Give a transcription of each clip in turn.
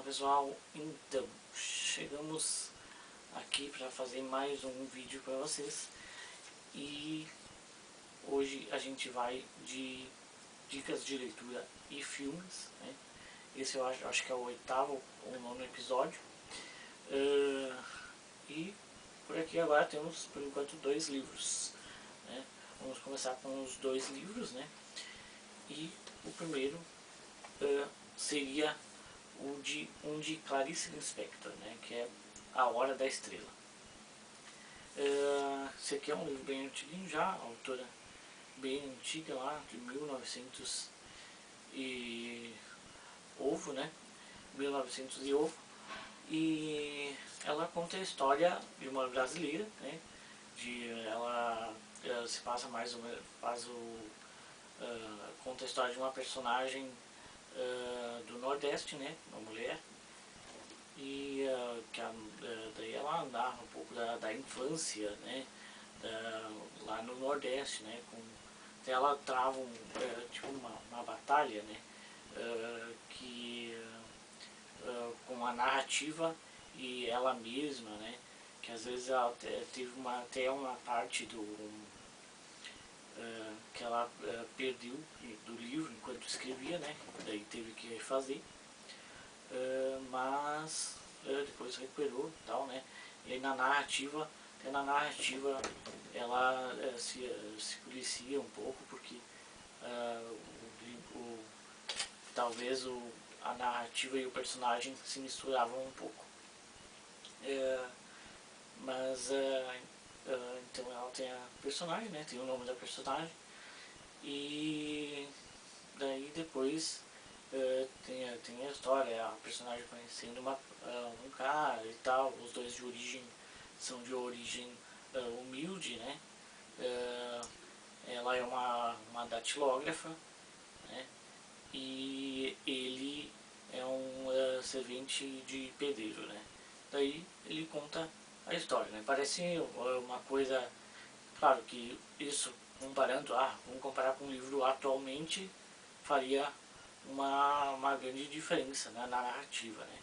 pessoal, então chegamos aqui para fazer mais um vídeo para vocês e hoje a gente vai de dicas de leitura e filmes, né? Esse eu acho que é o 8º ou 9º episódio. E por aqui agora temos por enquanto 2 livros, né? Vamos começar com os 2 livros, né? E o primeiro seria um de Clarice Lispector, né, que é A Hora da Estrela. Esse aqui é um livro bem antiguinho já, a autora bem antiga lá, de 1900 e ovo, né, 1900 e ovo, e ela conta a história de uma brasileira, né, ela se passa mais ou menos, conta a história de uma personagem do Nordeste, né, uma mulher, e daí ela narra um pouco da infância, né, lá no Nordeste, né, até ela trava tipo uma batalha, né, com a narrativa e ela mesma, né, que às vezes ela teve até uma parte que ela perdeu do livro enquanto escrevia, né, daí teve que refazer, mas depois recuperou e tal, né, e aí na narrativa ela se policia um pouco, porque talvez a narrativa e o personagem se misturavam um pouco, mas então ela tem a personagem, né, tem o nome da personagem, e daí depois tem a história, a personagem conhecendo um cara e tal, os dois são de origem humilde, né, ela é uma datilógrafa, né, e ele é um servente de pedreiro, né. Daí ele conta a história, né. Parece uma coisa, claro que isso comparando, vamos comparar com o livro atualmente, faria uma grande diferença, né, na narrativa, né.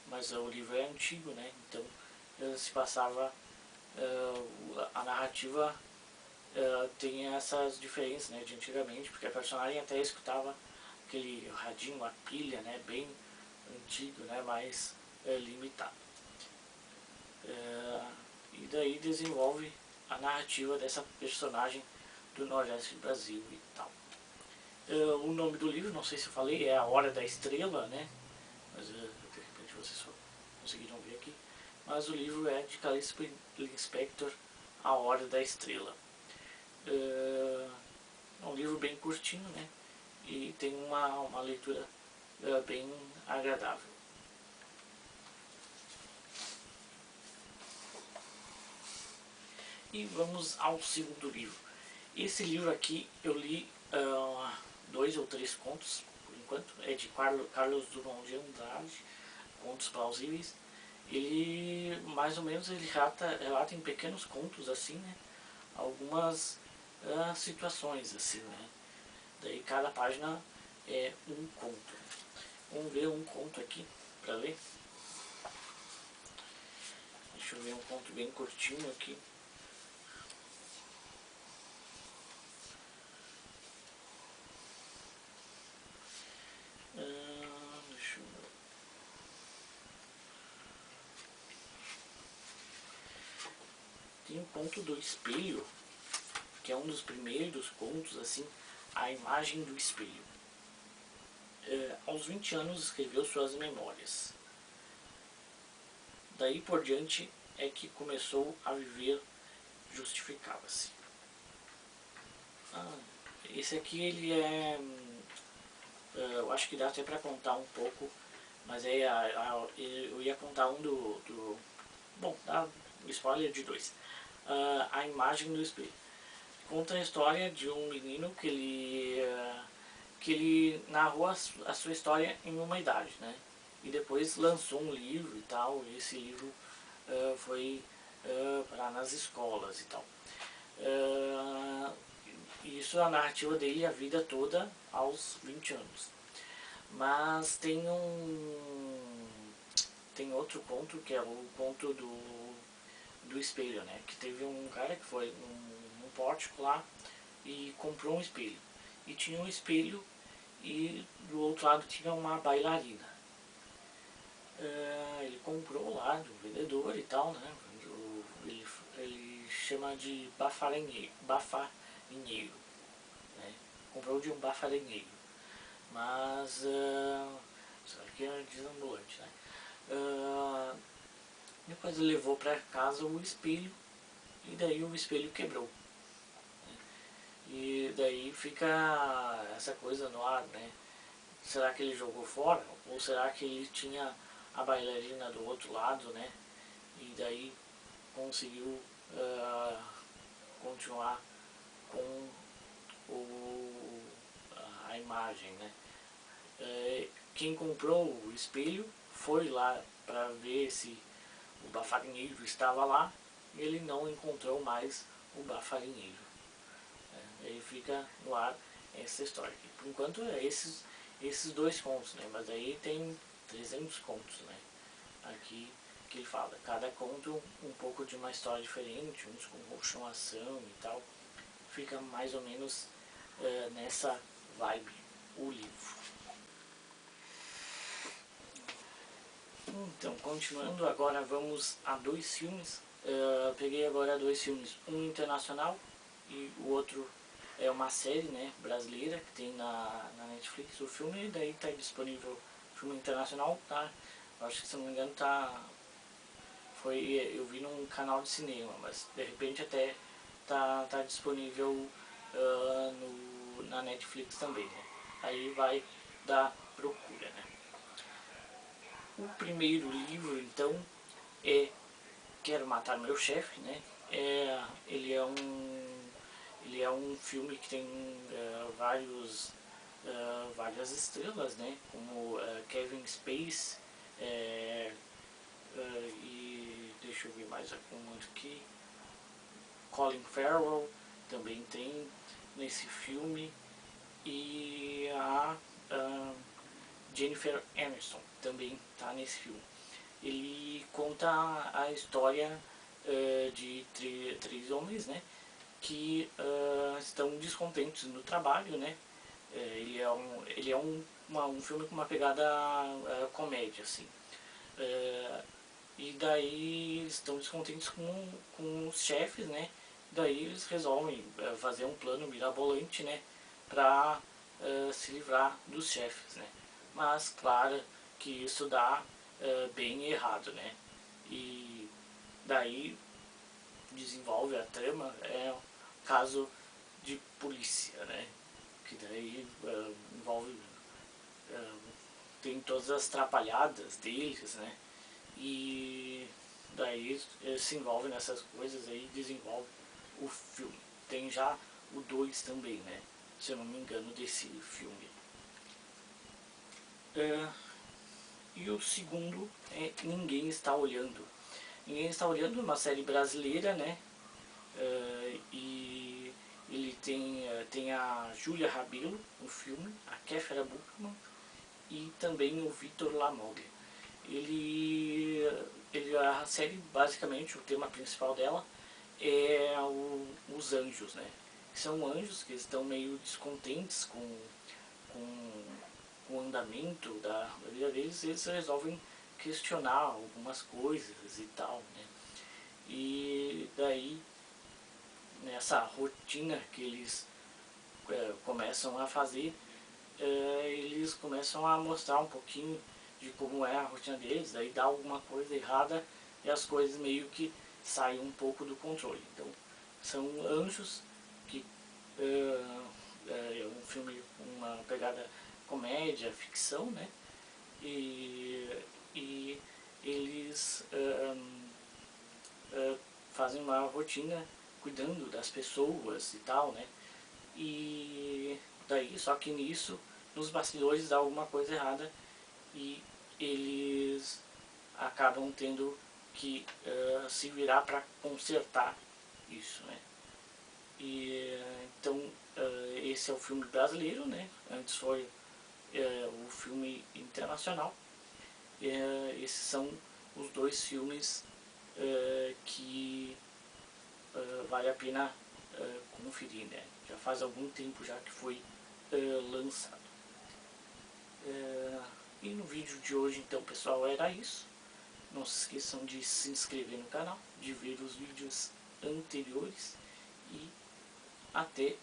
Mas o livro é antigo, né, então se passava, a narrativa tem essas diferenças, né, de antigamente, porque a personagem até escutava aquele radinho, a pilha, né, bem antigo, né, mais limitado. E daí desenvolve a narrativa dessa personagem do Nordeste do Brasil e tal. O nome do livro, não sei se eu falei, é A Hora da Estrela, né, mas de repente vocês só conseguiram ver aqui. Mas o livro é de Clarice Lispector, A Hora da Estrela. É um livro bem curtinho, né, e tem uma leitura bem agradável. E vamos ao segundo livro. Esse livro aqui eu li 2 ou 3 contos, por enquanto, é de Carlos Drummond de Andrade, Contos Plausíveis. Ele, mais ou menos, ele relata em pequenos contos, assim, né, algumas situações, assim, né. Daí cada página é um conto. Vamos ver um conto aqui, para ler. Deixa eu ver um conto bem curtinho aqui. Deixa eu ver. Tem o conto do espelho, que é um dos primeiros contos, assim, A Imagem do Espelho. Aos 20 anos escreveu suas memórias. Daí por diante é que começou a viver, justificava-se. Esse aqui ele eu acho que dá até para contar um pouco, mas aí eu ia contar bom, dá spoiler de 2. A Imagem do Espelho. Conta a história de um menino que ele narrou a sua história em uma idade, né? E depois lançou um livro e tal, e esse livro foi para nas escolas e tal. Isso é a narrativa dele a vida toda aos 20 anos. Mas tem outro conto, que é o conto do espelho, né? Que teve um cara que foi num pórtico lá e comprou um espelho. E tinha um espelho e do outro lado tinha uma bailarina. Ele comprou lá do vendedor e tal, né? Ele chama de bafarinheiro, né? Comprou de um bafarinheiro. Mas isso aqui é desambulante, né? Depois ele levou para casa o espelho e daí o espelho quebrou. E daí fica essa coisa no ar, né? Será que ele jogou fora? Ou será que ele tinha a bailarina do outro lado, né? E daí conseguiu continuar com a imagem, né? Quem comprou o espelho foi lá para ver se o bafarinheiro estava lá e ele não encontrou mais o bafarinheiro. Aí fica no ar essa história. Por enquanto é esses dois contos, né? Mas aí tem 300 contos, né? Aqui que ele fala, cada conto um pouco de uma história diferente, uns com continuação e tal. Fica mais ou menos nessa vibe o livro. Então, continuando, agora vamos a dois filmes. Peguei agora dois filmes, um internacional e o outro é uma série, né, brasileira que tem na Netflix. O filme daí está disponível, filme internacional, tá? Eu acho que, se não me engano, eu vi num canal de cinema, mas de repente até tá disponível na Netflix também, né? Aí vai dar procura, né? O primeiro livro, então, é Quero Matar Meu Chefe, né? Ele é um filme que tem várias estrelas, né? Como Kevin Spacey e deixa eu ver mais algum aqui. Colin Farrell também tem nesse filme e a Jennifer Aniston também está nesse filme. Ele conta a história de três homens, né, que estão descontentes no trabalho, né. Ele é um filme com uma pegada comédia, assim. E daí eles estão descontentes com os chefes, né. Daí eles resolvem fazer um plano mirabolante, né, para se livrar dos chefes, né. Mas claro que isso dá bem errado, né. E daí desenvolve a trama, é um caso de polícia, né, que daí envolve, tem todas as trapalhadas deles, né, e daí se envolve nessas coisas aí e desenvolve o filme. Tem já o 2 também, né, se eu não me engano, desse filme. E o segundo é Ninguém Está Olhando. Ninguém Está Olhando é uma série brasileira, né? E ele tem a Júlia Rabelo no filme, a Kéfera Buchmann e também o Vitor Lamoga. A série, basicamente, o tema principal dela é os anjos, né? São anjos que estão meio descontentes com o andamento da vida deles, eles resolvem questionar algumas coisas e tal, né? E daí, nessa rotina que eles começam a fazer, eles começam a mostrar um pouquinho de como é a rotina deles, daí dá alguma coisa errada e as coisas meio que saem um pouco do controle. Então, são anjos que é um filme com uma pegada comédia, ficção, né? E eles fazem uma rotina cuidando das pessoas e tal, né? E daí, só que nisso, nos bastidores dá alguma coisa errada e eles acabam tendo que se virar para consertar isso, né? E então esse é o filme brasileiro, né? Antes foi o filme internacional. Esses são os dois filmes que vale a pena conferir, né? Já faz algum tempo já que foi lançado. E no vídeo de hoje então, pessoal, era isso. Não se esqueçam de se inscrever no canal, de ver os vídeos anteriores e até